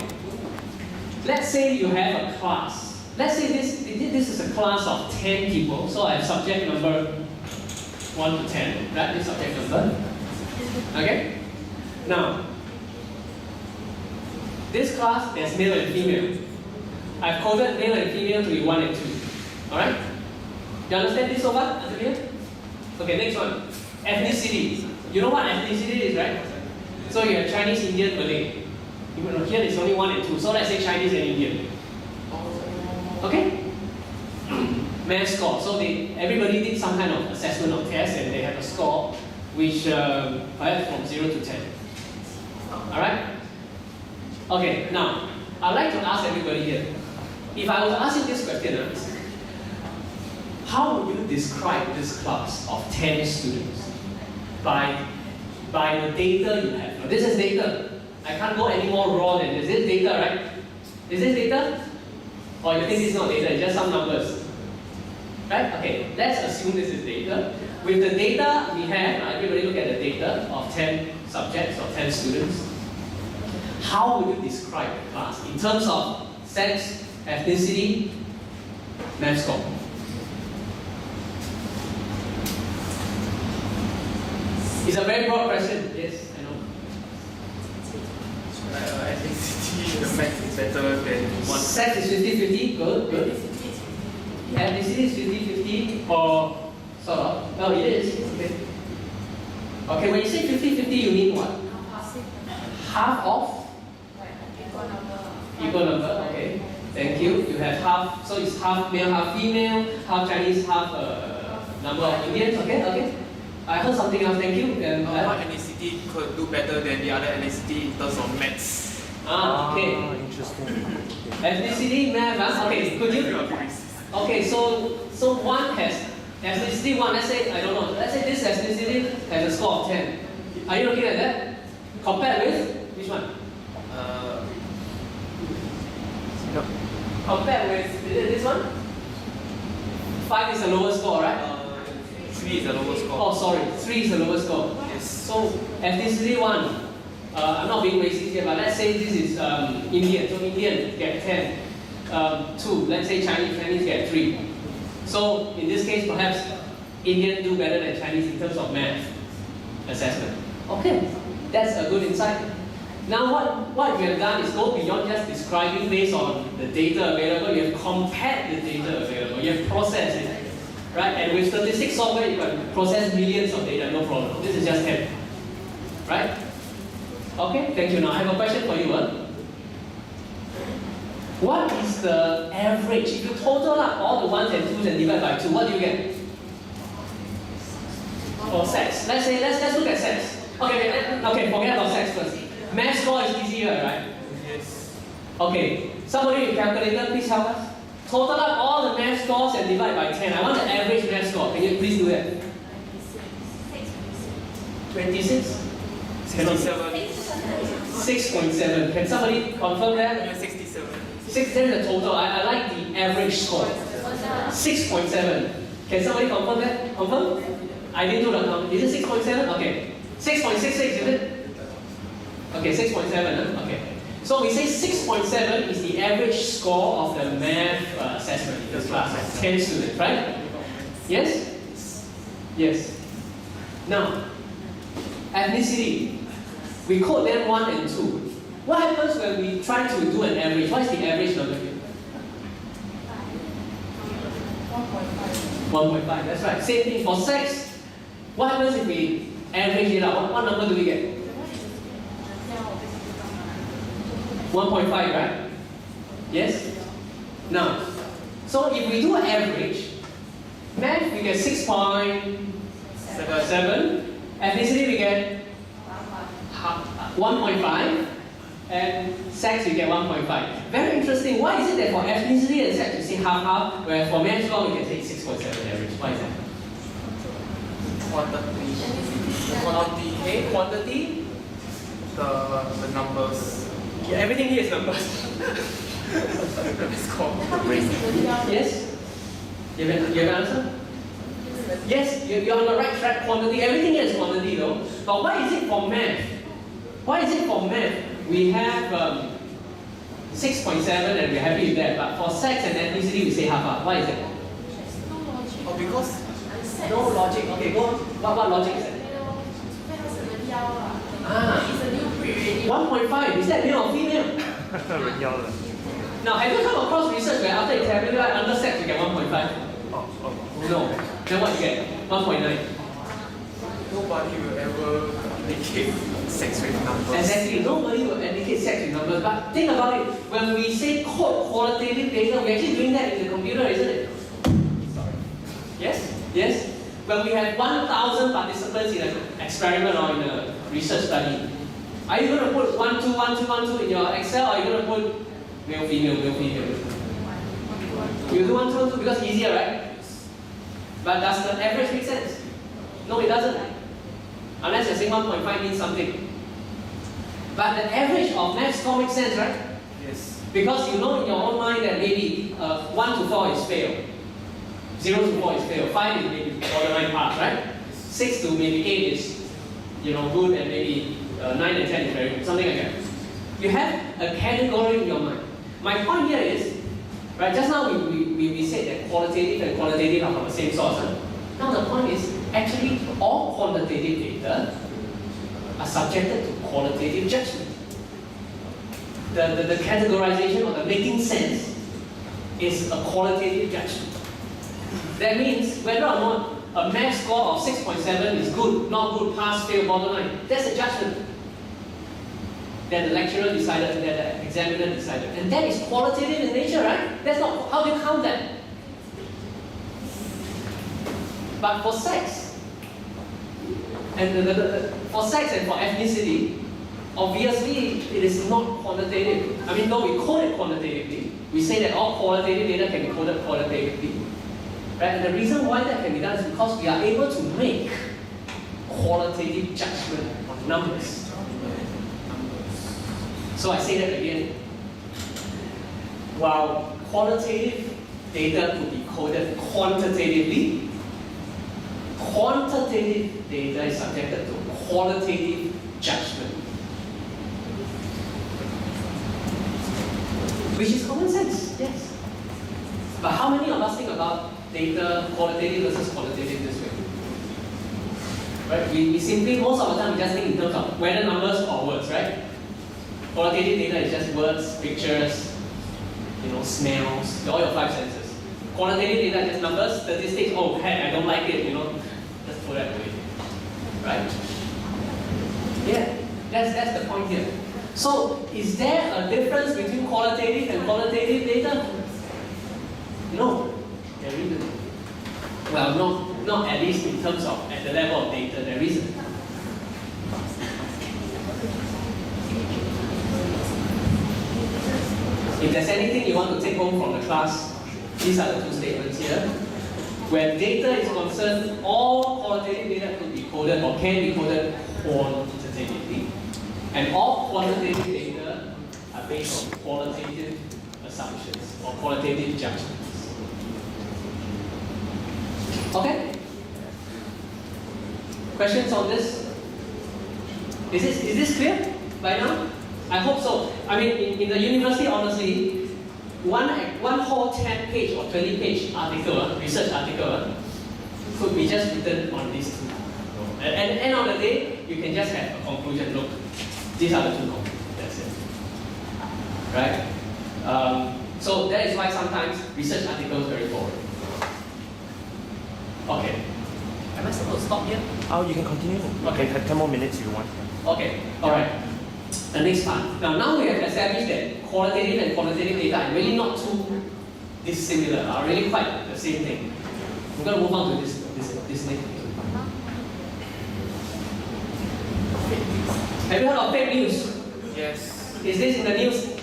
Let's say you have a class. Let's say this is a class of 10 people. So I have subject number 1 to 10. That is subject number. Okay? Now, this class, there's male and female. I've coded male and female to be 1 and 2. Alright? You understand this so far? Until here? Okay, next one. Ethnicity. You know what ethnicity is, right? So you have Chinese, Indian, Malay. Here it's only 1 and 2. So let's say Chinese and Indian. Okay? Math score. So everybody did some kind of assessment or test and they have a score which perhaps from 0 to 10. Alright? Okay, now I'd like to ask everybody here. If I was to ask you this question, how would you describe this class of 10 students by the data you have? Now, this is data. I can't go any more raw than this. This is data, right? Is this data? Or you think this is not data, it's just some numbers? Right? Okay, let's assume this is data. With the data we have, everybody look at the data of 10 subjects or 10 students. How would you describe the class in terms of sex, ethnicity, math score? It's a very broad question, yes, I know. Ethnicity, the fact is better than one. Sex is 50-50, good. Ethnicity is 50-50, or sort of? No, it is. Okay, when you say 50-50, you mean what? Half of? Equal number, okay. Thank you. You have half, so it's half male, half female, half Chinese, half number of Indians, okay. I heard something else, thank you. One ethnicity could do better than the other ethnicity in terms of maths. Okay. Interesting. Ethnicity, math, okay, could you? Okay, so one has ethnicity 1, let's say, I don't know, let's say this ethnicity has a score of 10. Are you looking at that? Compared with which one? No. Compared with this one? 5 is the lowest score, right? 3 is the lowest score. Oh, sorry, 3 is the lowest score. Yes. So ethnicity 1. I'm not being racist here, but let's say this is Indian. So Indian get 10. 2, let's say Chinese get 3. So in this case, perhaps Indian do better than Chinese in terms of math assessment. Okay, that's a good insight. Now what we have done is go beyond just describing based on the data available. You have compared the data available. You have processed it. Right? And with statistics software, you can process millions of data, no problem. This is just 10. Right? Okay, thank you. Now I have a question for you. What is the average? If you total up all the 1s and 2s and divide by 2, what do you get? For sex. Let's look at sex. Okay, forget about sex first. Math score is easier, right? Yes. Okay, somebody with calculator, please help us. Total up all the math scores and divide by 10. I want the average math score. Can you please do that? 26? 67. 6.7. Can somebody confirm that? 67. 6, that is the total. I like the average score. 6.7. Can somebody confirm that? Confirm? I didn't do the count. Is it 6.7? Okay. 6.66, is it? Okay, 6.7. Okay. So we say 6.7 is the average score of the math assessment in this class. 10 students, right? Yes? Yes. Now, ethnicity. We code them 1 and 2. What happens when we try to do an average? What is the average number here? 1.5, that's right. Same thing for sex. What happens if we average it out? What number do we get? 1.5, right? Yes? Now, so if we do an average, math we get 6.7, ethnicity we get 1.5, and sex we get 1.5. Very interesting. Why is it that for ethnicity and sex you say half-half, whereas for math score we can say 6.7 average? Why is that? Quantity. Quantity? The numbers. Yeah, everything here is numbers. It's called. Yes? You have an answer? Yes, you're on the right track. Quantity, everything here is quantity though. But why is it for math? Why is it for math? We have 6.7 and we're happy with that. But for sex and ethnicity, we say half. Why is that? Oh, because No logic. Okay, go on. What logic is that? 1.5. Is that male or female? 人妖的。 Now, have you come across research where after you tabulate under sex, you get 1.5? No. Then what you get? 1.9. nobody will ever indicate sex with numbers. Exactly. Nobody will indicate sex with numbers. But think about it. When we say code qualitative data, we're actually doing that in the computer, isn't it? Sorry. Yes? Yes? When we have 1,000 participants in an experiment or in a research study, are you going to put 1, 2, 1, 2, 1, 2 in your Excel, or are you going to put male, female, male, female? You do 1, 2, 1, 2 because it's easier, right? But does the average make sense? No, it doesn't. Unless you're saying 1.5 means something. But the average of math score makes sense, right? Yes. Because you know in your own mind that maybe 1 to 4 is fail, 0 to 4 is fail, 5 is maybe borderline pass, right? 6 to maybe 8 is good, and maybe 9 and 10 is very good, something like that. You have a category in your mind. My point here is, right, just now we said that qualitative and quantitative are from the same source. Huh? Now the point is, actually all quantitative data are subjected to qualitative judgment. The categorization or the making sense is a qualitative judgment. That means whether or not a math score of 6.7 is good, not good, pass, fail, borderline, that's a judgment that the lecturer decided, that the examiner decided. And that is qualitative in nature, right? That's not, how do you count that? But for sex, and for sex and for ethnicity, obviously it is not quantitative. I mean, though we code it quantitatively, we say that all qualitative data can be coded qualitatively. Right? And the reason why that can be done is because we are able to make qualitative judgment on numbers. So I say that again. While qualitative data could be coded quantitatively, quantitative data is subjected to qualitative judgment. Which is common sense, yes. But how many of us think about data qualitative versus quantitative this way. Right? We simply, most of the time, we just think in terms of whether numbers or words, right? Qualitative data is just words, pictures, smells, all your five senses. Quantitative data is just numbers, statistics, oh, heck, I don't like it, just throw that away. Right? Yeah, that's the point here. So, is there a difference between qualitative and quantitative data? No, there isn't. Well, not at least in terms of at the level of data, there isn't. If there's anything you want to take home from the class, these are the two statements here. Where data is concerned, all qualitative data could be coded or can be coded quantitatively. And all quantitative data are based on qualitative assumptions or qualitative judgments. Okay? Questions on this? Is this clear by now? I hope so. I mean, in the university, honestly, one whole 10-page or 20-page article, research article, could be just written on these two. At the end of the day, you can just have a conclusion. Look, these are the two conclusions. That's it. Right? So that is why sometimes research articles are very boring. Okay. Am I supposed to stop here? Oh, you can continue. Okay, 10 more minutes if you want. Okay, alright. The next part. Now we have established that qualitative and quantitative data are really not too dissimilar, are really quite the same thing. We're going to move on to this next thing. Have you heard of fake news? Yes. Is this in the news?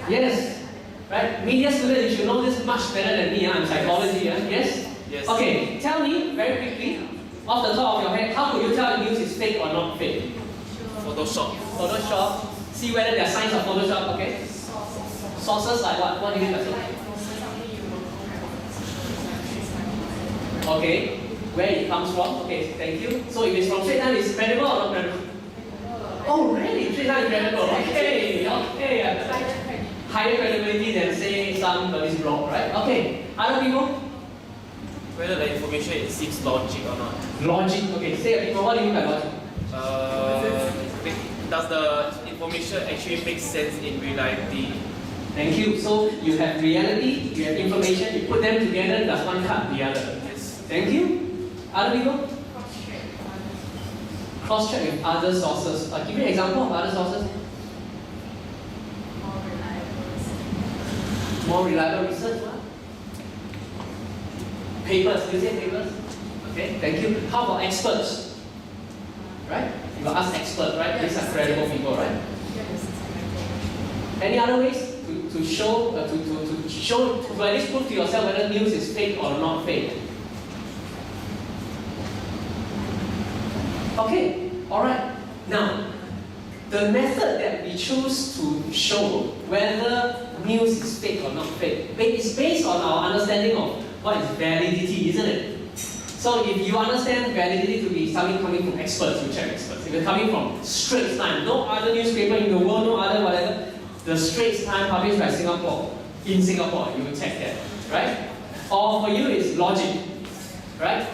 Yes. Right? Media student, you should know this much better than me. I'm psychology. Yes? Yes. Okay, tell me very quickly, off the top of your head, how could you tell news is fake or not fake? Photoshop. Photoshop. See whether there are signs of Photoshop, okay? Sources like what? What do you mean by sources? Okay. Where it comes from? Okay, thank you. So if it's from Straight Time, it's credible or not credible? Oh, really? Straight Time is credible. Okay. Higher credibility than, say, somebody's blog, right? Okay. Other people? Whether the information seems logic or not. Logic. Okay, say a bit more. What do you mean by logic? Does the information actually make sense in reality? Thank you. So you have reality, you have information, you put them together, does one cut the other? Yes. Thank you. Other people? Cross-check with other sources. Give me an example of other sources. More reliable research. Papers. You say papers? Okay, thank you. How about experts? Right? You ask experts, right? These are credible people, right? Any other ways to show, to at least prove to yourself whether news is fake or not fake? Okay, alright. Now, the method that we choose to show whether news is fake or not fake is based on our understanding of what is validity, isn't it? So if you understand validity to be something coming from experts, you check experts. If it's coming from Straits Times, no other newspaper in the world, no other whatever, the Straits Times published by Singapore, in Singapore, you will check that, right? Or for you, it's logic, right?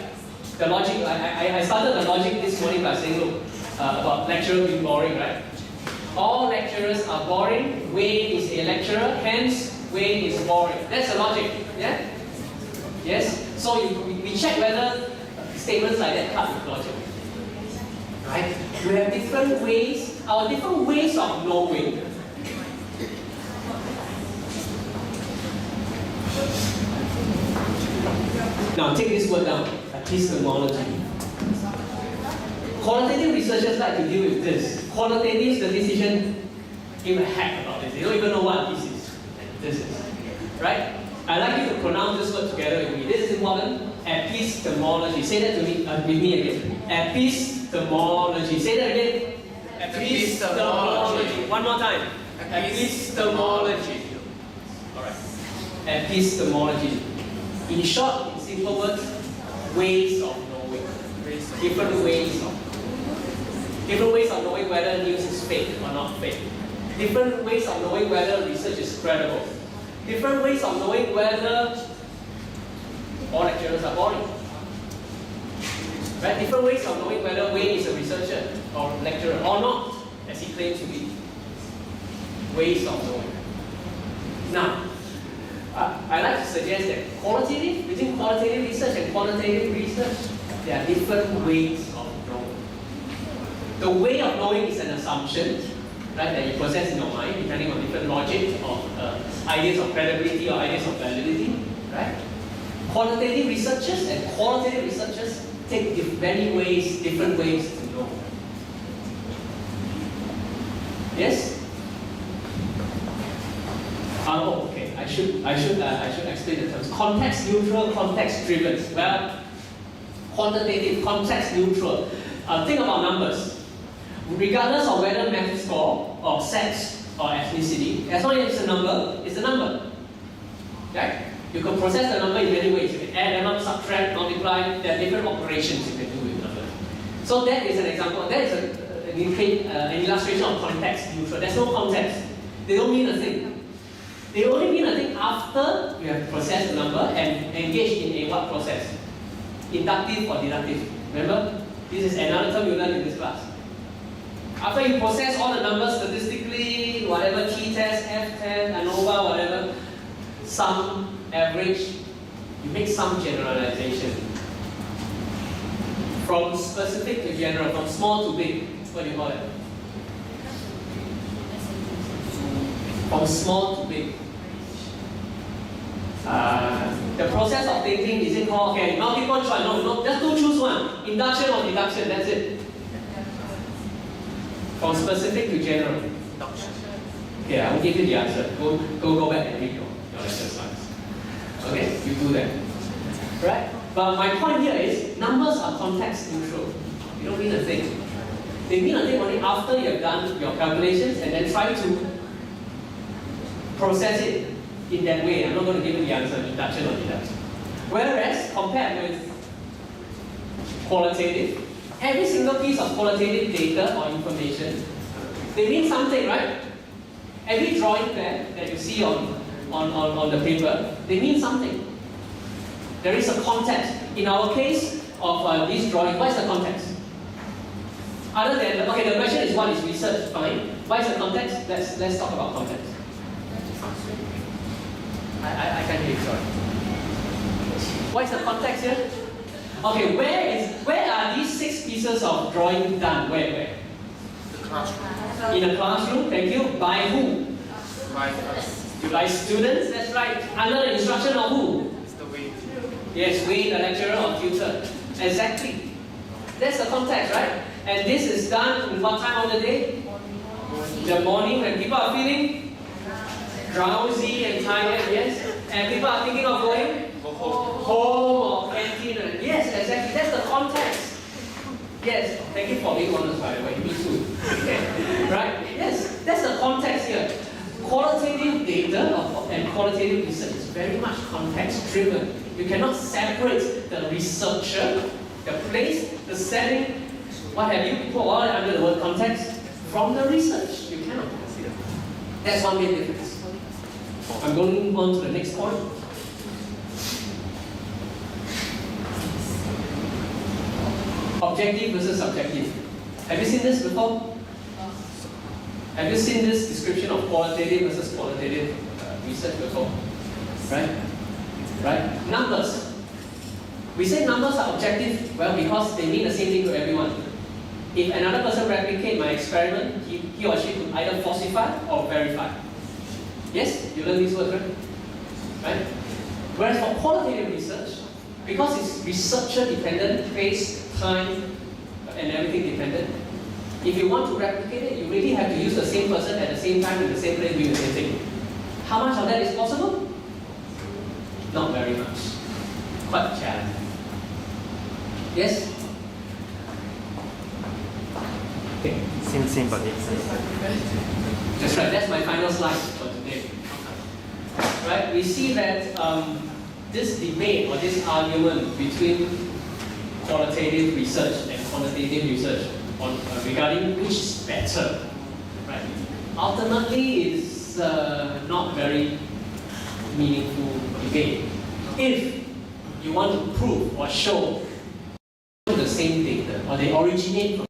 The logic, I started the logic this morning by saying, look, about lecturer being boring, right? All lecturers are boring. Wayne is a lecturer, hence Wayne is boring. That's the logic, yeah? Yes? So we check whether statements like that cut with logic. Right? We have different ways, our different ways of knowing. Now take this word down, epistemology. Qualitative researchers like to deal with this. Qualitative statisticians give a heck about this. They don't even know what this is. This is. Right? I'd like you to pronounce this word together with me. This is important. Epistemology. Say that to me with me again. Epistemology. Say that again. Epistemology. One more time. Epistemology. Alright. Epistemology. In short, in simple words, ways of knowing. Different ways of knowing whether news is fake or not fake. Different ways of knowing whether research is credible. Different ways of knowing whether all lecturers are boring. Right? Different ways of knowing whether Wayne is a researcher or lecturer or not, as he claims to be. Ways of knowing. Now, I like to suggest that between qualitative research and quantitative research, there are different ways of knowing. The way of knowing is an assumption, right, that you process in your mind, depending on different logic of ideas of credibility or ideas of validity, right? Quantitative researchers and qualitative researchers take different ways to know. Yes? Oh, okay. I should explain the terms. Context neutral, context driven. Well, quantitative, context neutral. Think about numbers. Regardless of whether math score or sex or ethnicity, as long as it's a number, it's a number. Right? You can process the number in many ways. You can add, add up, subtract, multiply. There are different operations you can do with numbers. So that is an example. That is an illustration of context neutral. There's no context. They don't mean a thing. They only mean a thing after you have processed the number and engaged in a what process? Inductive or deductive. Remember? This is another term you learned in this class. After you process all the numbers statistically, whatever t-test, f-test, ANOVA, whatever, sum, average, you make some generalization. From specific to general, from small to big. What do you call it? From small to big. The process of thinking, is it called, okay, multiple choice? No, just don't choose one. Induction or deduction, that's it. From specific to general. Okay, I will give you the answer. Go back and read your lecture slides. Okay, you do that. Right? But my point here is, numbers are context neutral. You don't mean a thing. They mean a thing only after you have done your calculations and then try to process it in that way. I'm not going to give you the answer, induction or deduction. Whereas, compared with qualitative, every single piece of qualitative data or information, they mean something, right? Every drawing there that you see on the paper, they mean something. There is a context. In our case of these drawings, what is the context? Other than, okay, the question is what is research? Fine. What is the context? Let's talk about context. I can't hear you, sorry. What is the context here? Okay, where are these 6 pieces of drawing done? Where? The classroom. In a classroom, thank you. By who? By students, that's right. Under the instruction of who? It's the way. Yes, we, the lecturer or tutor. Exactly. That's the context, right? And this is done in what time of the day? The morning when people are feeling drowsy and tired, yes? And people are thinking of going home or canteen. Yes, exactly. That's the context. Yes, thank you for being honest, by the way. Me too. Okay. Right? Yes, that's the context here. Qualitative data and qualitative research is very much context driven. You cannot separate the researcher, the place, the setting, what have you, put all under the word context, from the research. You cannot. That's one main difference. I'm going on to the next point. Objective versus subjective. Have you seen this before? Have you seen this description of qualitative versus quantitative research before? Right? Numbers. We say numbers are objective, well, because they mean the same thing to everyone. If another person replicates my experiment, he or she could either falsify or verify. Yes? You learn these words, right? Whereas for qualitative research, because it's researcher dependent, place, time, and everything dependent, if you want to replicate it, you really have to use the same person at the same time in the same place doing the same thing. How much of that is possible? Not very much. Quite challenging. Yes? Okay. Same but different. That's right, that's my final slide for today. Right, we see that this debate or this argument between qualitative research and quantitative research on regarding which is better, right? Ultimately, it's not very meaningful debate. If you want to prove or show the same data, or they originate from